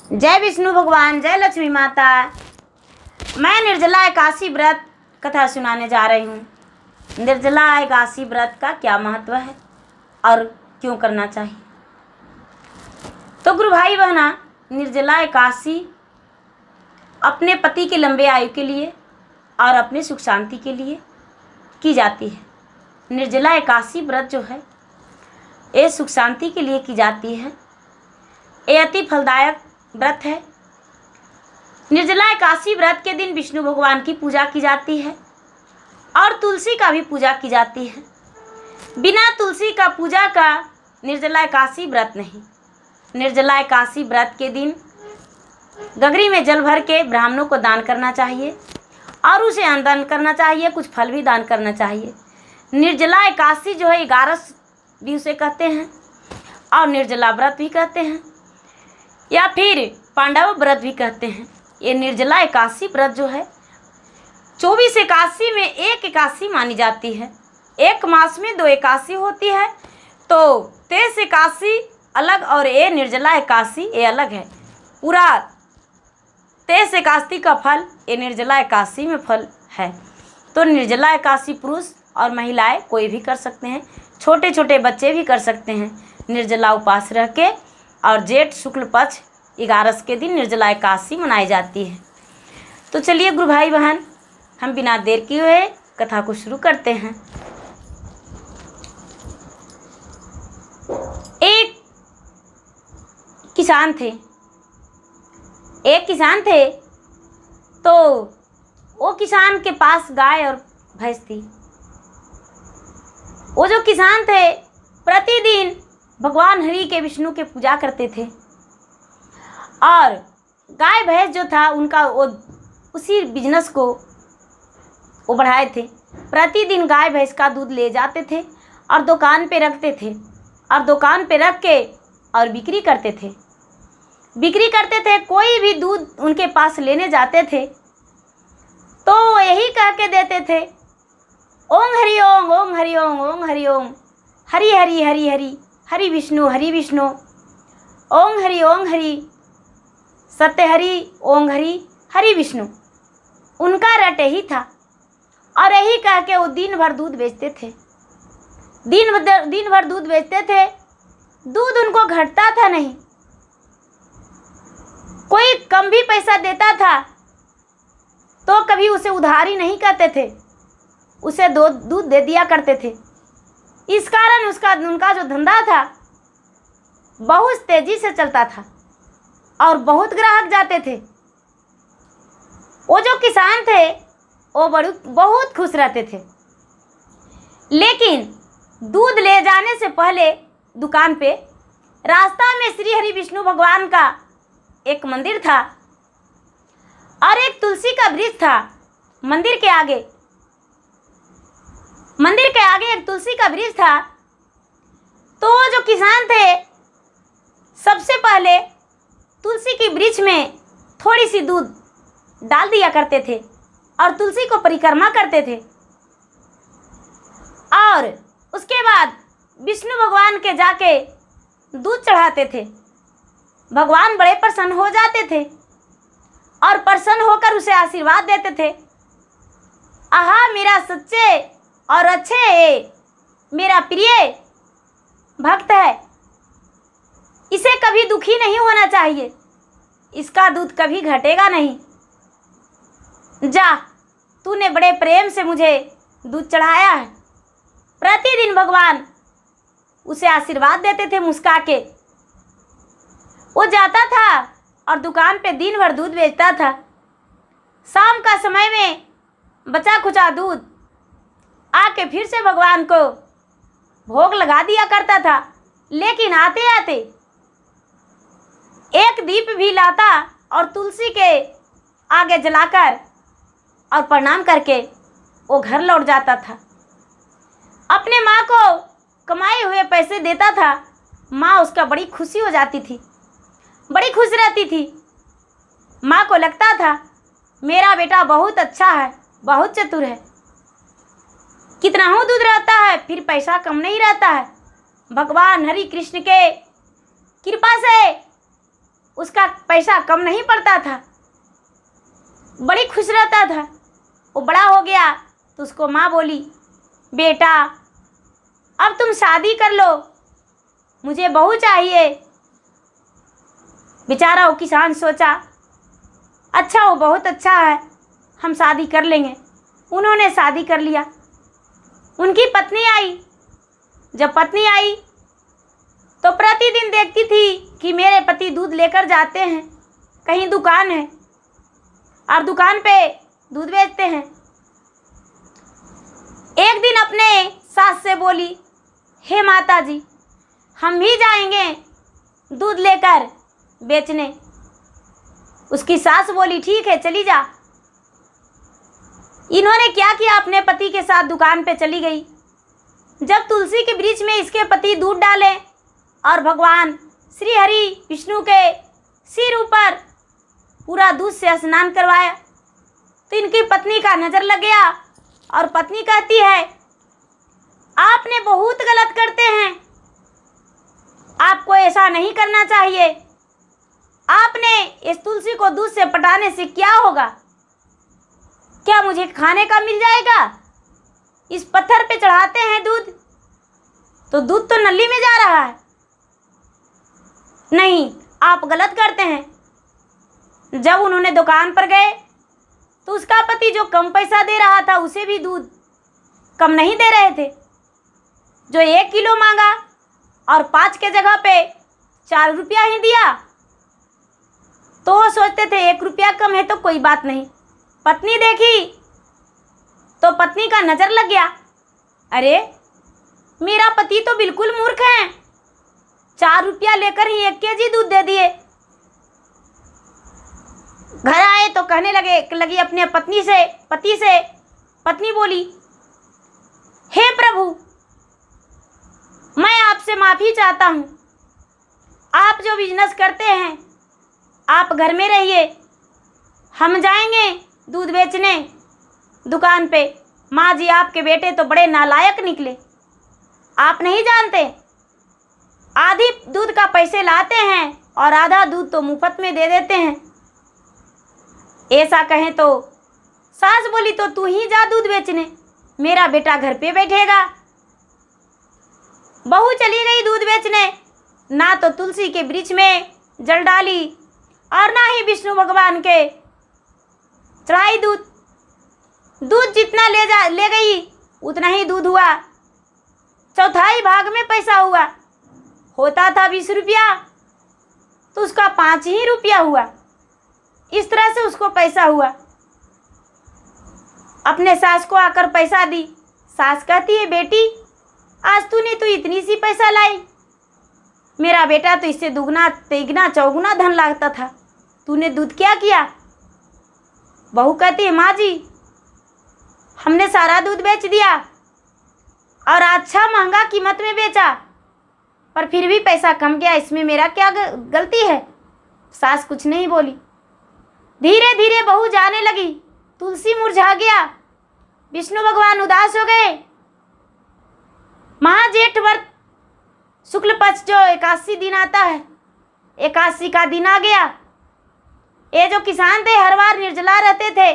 जय विष्णु भगवान, जय लक्ष्मी माता। मैं निर्जला एकादशी व्रत कथा सुनाने जा रही हूँ। निर्जला एकादशी व्रत का क्या महत्व है और क्यों करना चाहिए। तो गुरु भाई बहना, निर्जला एकादशी अपने पति के लंबे आयु के लिए और अपने सुख शांति के लिए की जाती है। निर्जला एकादशी व्रत जो है ये सुख शांति के लिए की जाती है। ये अति फलदायक व्रत है। निर्जला एकादशी व्रत के दिन विष्णु भगवान की पूजा की जाती है और तुलसी का भी पूजा की जाती है। बिना तुलसी का पूजा का निर्जला एकादशी व्रत नहीं। निर्जला एकादशी व्रत के दिन गगरी में जल भर के ब्राह्मणों को दान करना चाहिए और उसे अन्नदान करना चाहिए, कुछ फल भी दान करना चाहिए। निर्जला एकादशी जो है 11 भी उसे कहते हैं और निर्जला व्रत भी कहते हैं या फिर पांडव व्रत भी कहते हैं। ये निर्जला एकादशी व्रत जो है 24 एकादशी में एक एकादशी मानी जाती है। एक मास में 2 एकादशी होती है, तो 23 एकादशी अलग और ये निर्जला एकादशी ये अलग है। पूरा 23 एकादशी का फल ये निर्जला एकादशी में फल है। तो निर्जला एकादशी पुरुष और महिलाएं कोई भी कर सकते हैं, छोटे छोटे बच्चे भी कर सकते हैं। निर्जला उपास रह के और जेठ शुक्ल पक्ष 11 के दिन निर्जला एकादशी मनाई जाती है। तो चलिए गुरु भाई बहन, हम बिना देर किए हुए कथा को शुरू करते हैं। एक किसान थे, तो वो किसान के पास गाय और भैंस थी। वो जो किसान थे प्रतिदिन भगवान हरि के विष्णु के पूजा करते थे और गाय भैंस जो था उनका वो उसी बिजनेस को वो बढ़ाए थे। प्रतिदिन गाय भैंस का दूध ले जाते थे और दुकान पे रखते थे और दुकान पे रख के और बिक्री करते थे। कोई भी दूध उनके पास लेने जाते थे तो यही कह के देते थे, ओम हरि ओम, ओम हरि ओम, ओम हरि ओम, हरि हरि हरि हरि, हरि विष्णु, ओम हरि, सत्य हरि, ओम हरि, हरि विष्णु। उनका रट यही था और यही कह के वो दिन भर दूध बेचते थे। दिन भर दूध बेचते थे। दूध उनको घटता था नहीं। कोई कम भी पैसा देता था तो कभी उसे उधारी नहीं कहते थे, उसे दूध दे दिया करते थे। इस कारण उनका जो धंधा था बहुत तेजी से चलता था और बहुत ग्राहक जाते थे। वो जो किसान थे वो बहुत खुश रहते थे। लेकिन दूध ले जाने से पहले दुकान पे रास्ता में श्री हरि विष्णु भगवान का एक मंदिर था और एक तुलसी का वृक्ष था। मंदिर के आगे एक तुलसी का वृक्ष था। तो जो किसान थे सबसे पहले तुलसी की वृक्ष में थोड़ी सी दूध डाल दिया करते थे और तुलसी को परिक्रमा करते थे और उसके बाद विष्णु भगवान के जाके दूध चढ़ाते थे। भगवान बड़े प्रसन्न हो जाते थे और प्रसन्न होकर उसे आशीर्वाद देते थे, आहा मेरा सच्चे और अच्छे मेरा प्रिय भक्त है, इसे कभी दुखी नहीं होना चाहिए, इसका दूध कभी घटेगा नहीं। जा, तूने बड़े प्रेम से मुझे दूध चढ़ाया है। प्रतिदिन भगवान उसे आशीर्वाद देते थे मुस्का के। वो जाता था और दुकान पे दिन भर दूध बेचता था। शाम का समय में बचा खुचा दूध आके फिर से भगवान को भोग लगा दिया करता था। लेकिन आते आते एक दीप भी लाता और तुलसी के आगे जलाकर और प्रणाम करके वो घर लौट जाता था। अपने माँ को कमाए हुए पैसे देता था। माँ उसका बड़ी खुशी हो जाती थी, बड़ी खुश रहती थी। माँ को लगता था मेरा बेटा बहुत अच्छा है, बहुत चतुर है, कितना ही दूध रहता है फिर पैसा कम नहीं रहता है। भगवान हरि कृष्ण के कृपा से उसका पैसा कम नहीं पड़ता था, बड़ी खुश रहता था। वो बड़ा हो गया तो उसको माँ बोली, बेटा अब तुम शादी कर लो, मुझे बहू चाहिए। बेचारा वो किसान सोचा, अच्छा वो बहुत अच्छा है, हम शादी कर लेंगे। उन्होंने शादी कर लिया। उनकी पत्नी आई। जब पत्नी आई तो प्रतिदिन देखती थी कि मेरे पति दूध लेकर जाते हैं, कहीं दुकान है और दुकान पे दूध बेचते हैं। एक दिन अपने सास से बोली, हे माता जी, हम भी जाएंगे दूध लेकर बेचने। उसकी सास बोली, ठीक है चली जा। इन्होंने क्या किया, अपने पति के साथ दुकान पे चली गई। जब तुलसी के वृक्ष में इसके पति दूध डाले और भगवान श्री हरि विष्णु के सिर ऊपर पूरा दूध से स्नान करवाया तो इनकी पत्नी का नज़र लग गया और पत्नी कहती है, आपने बहुत गलत करते हैं, आपको ऐसा नहीं करना चाहिए। आपने इस तुलसी को दूध से पटाने से क्या होगा? क्या मुझे खाने का मिल जाएगा? इस पत्थर पे चढ़ाते हैं दूध तो दूध तो नली में जा रहा है। नहीं, आप गलत करते हैं। जब उन्होंने दुकान पर गए तो उसका पति जो कम पैसा दे रहा था उसे भी दूध कम नहीं दे रहे थे। जो 1 किलो मांगा और 5 के जगह पे 4 रुपया ही दिया तो वो सोचते थे 1 रुपया कम है तो कोई बात नहीं। पत्नी देखी तो पत्नी का नज़र लग गया, अरे मेरा पति तो बिल्कुल मूर्ख है, 4 रुपया लेकर ही 1 केजी दूध दे दिए। घर आए तो कहने लगी अपने पति से, पत्नी बोली, हे प्रभु, मैं आपसे माफ़ी चाहता हूँ। आप जो बिजनेस करते हैं आप घर में रहिए, हम जाएंगे दूध बेचने दुकान पे। माँ जी, आपके बेटे तो बड़े नालायक निकले। आप नहीं जानते, आधी दूध का पैसे लाते हैं और आधा दूध तो मुफ्त में दे देते हैं। ऐसा कहें तो सास बोली, तो तू ही जा दूध बेचने, मेरा बेटा घर पे बैठेगा। बहू चली गई दूध बेचने। ना तो तुलसी के वृक्ष में जल डाली और ना ही विष्णु भगवान के चढ़ाई दूध। दूध जितना ले गई उतना ही दूध हुआ, चौथाई भाग में पैसा हुआ। होता था 20 रुपया तो उसका 5 ही रुपया हुआ। इस तरह से उसको पैसा हुआ। अपने सास को आकर पैसा दी। सास कहती है, बेटी आज तूने तो इतनी सी पैसा लाई, मेरा बेटा तो इससे दुगना तिगना चौगुना धन लागता था, तूने दूध क्या किया? बहू कहती है, माँ जी हमने सारा दूध बेच दिया और अच्छा महंगा कीमत में बेचा, पर फिर भी पैसा कम गया, इसमें मेरा क्या गलती है? सास कुछ नहीं बोली। धीरे धीरे बहू जाने लगी। तुलसी मुरझा गया, विष्णु भगवान उदास हो गए। महाजेठ व्रत शुक्ल पक्ष जो 81 दिन आता है, 81 का दिन आ गया। ये जो किसान थे हर बार निर्जला रहते थे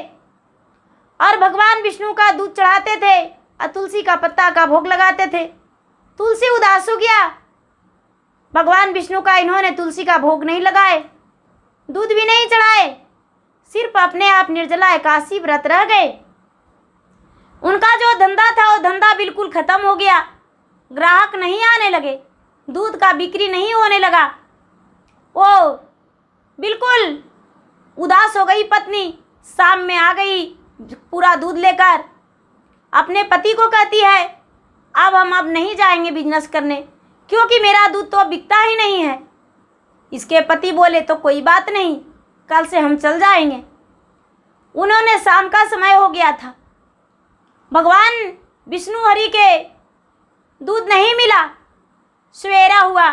और भगवान विष्णु का दूध चढ़ाते थे और तुलसी का पत्ता का भोग लगाते थे। तुलसी उदास हो गया। भगवान विष्णु का इन्होंने तुलसी का भोग नहीं लगाए, दूध भी नहीं चढ़ाए, सिर्फ अपने आप निर्जला 81 व्रत रह गए। उनका जो धंधा था वो धंधा बिल्कुल ख़त्म हो गया। ग्राहक नहीं आने लगे, दूध का बिक्री नहीं होने लगा। वो बिल्कुल उदास हो गई पत्नी। शाम में आ गई पूरा दूध लेकर, अपने पति को कहती है, अब नहीं जाएंगे बिजनेस करने, क्योंकि मेरा दूध तो अब बिकता ही नहीं है। इसके पति बोले, तो कोई बात नहीं, कल से हम चल जाएंगे। उन्होंने शाम का समय हो गया था, भगवान विष्णु हरि के दूध नहीं मिला। सवेरा हुआ,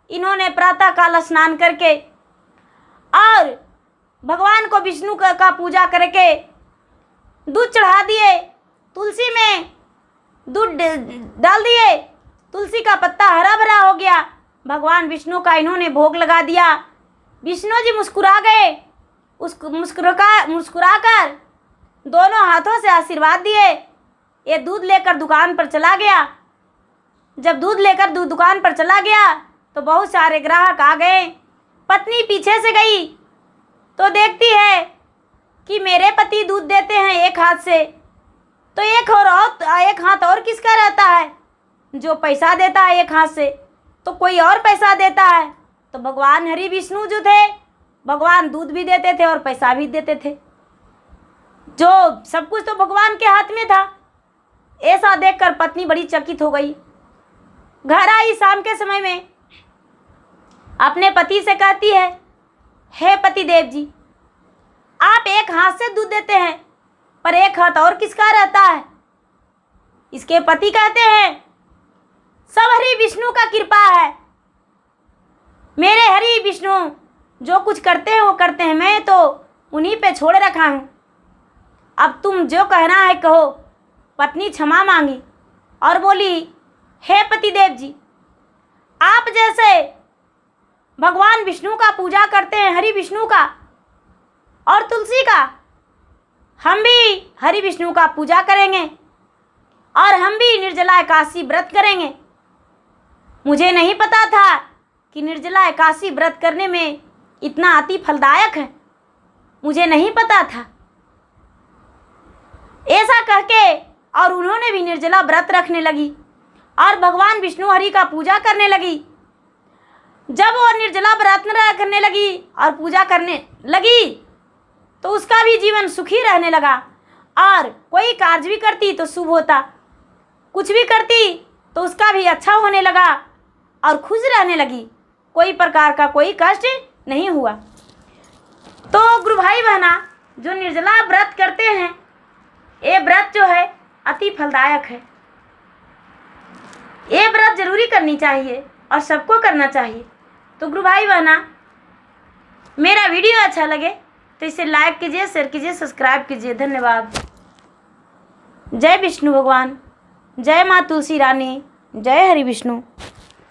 इन्होंने प्रातःकाल स्नान करके और भगवान को विष्णु का पूजा करके दूध चढ़ा दिए, तुलसी में दूध डाल दिए, तुलसी का पत्ता हरा भरा हो गया। भगवान विष्णु का इन्होंने भोग लगा दिया। विष्णु जी मुस्कुरा गए। उसको मुस्कुराकर दोनों हाथों से आशीर्वाद दिए। ये दूध लेकर दुकान पर चला गया। जब दूध लेकर दुकान पर चला गया तो बहुत सारे ग्राहक आ गए। पत्नी पीछे से गई तो देखती है कि मेरे पति दूध देते हैं एक हाथ से, तो एक हाथ और किसका रहता है? जो पैसा देता है एक हाथ से, तो कोई और पैसा देता है। तो भगवान हरि विष्णु जो थे, भगवान दूध भी देते थे और पैसा भी देते थे। जो सब कुछ तो भगवान के हाथ में था। ऐसा देखकर पत्नी बड़ी चकित हो गई। घर आई शाम के समय में, अपने पति से कहती है, हे पति देव जी, आप एक हाथ से दूध देते हैं पर एक हाथ और किसका रहता है? इसके पति कहते हैं, सब हरि विष्णु का कृपा है। मेरे हरि विष्णु जो कुछ करते हैं वो करते हैं, मैं तो उन्हीं पे छोड़ रखा हूँ। अब तुम जो कहना है कहो। पत्नी क्षमा मांगी और बोली, हे पति देव जी, आप जैसे भगवान विष्णु का पूजा करते हैं, हरि विष्णु का और तुलसी का, हम भी हरि विष्णु का पूजा करेंगे और हम भी निर्जला एकादशी व्रत करेंगे। मुझे नहीं पता था कि निर्जला एकादशी व्रत करने में इतना अति फलदायक है, मुझे नहीं पता था। ऐसा कहके और उन्होंने भी निर्जला व्रत रखने लगी और भगवान विष्णु हरि का पूजा करने लगी। जब वो निर्जला व्रत रखने लगी और पूजा करने लगी तो उसका भी जीवन सुखी रहने लगा और कोई कार्य भी करती तो शुभ होता, कुछ भी करती तो उसका भी अच्छा होने लगा और खुश रहने लगी। कोई प्रकार का कोई कष्ट नहीं हुआ। तो गुरु भाई बहना, जो निर्जला व्रत करते हैं, ये व्रत जो है अति फलदायक है। ये व्रत जरूरी करनी चाहिए और सबको करना चाहिए। तो गुरु भाई बहना, मेरा वीडियो अच्छा लगे तो इसे लाइक कीजिए, शेयर कीजिए, सब्सक्राइब कीजिए। धन्यवाद। जय विष्णु भगवान, जय माँ तुलसी रानी, जय हरि विष्णु।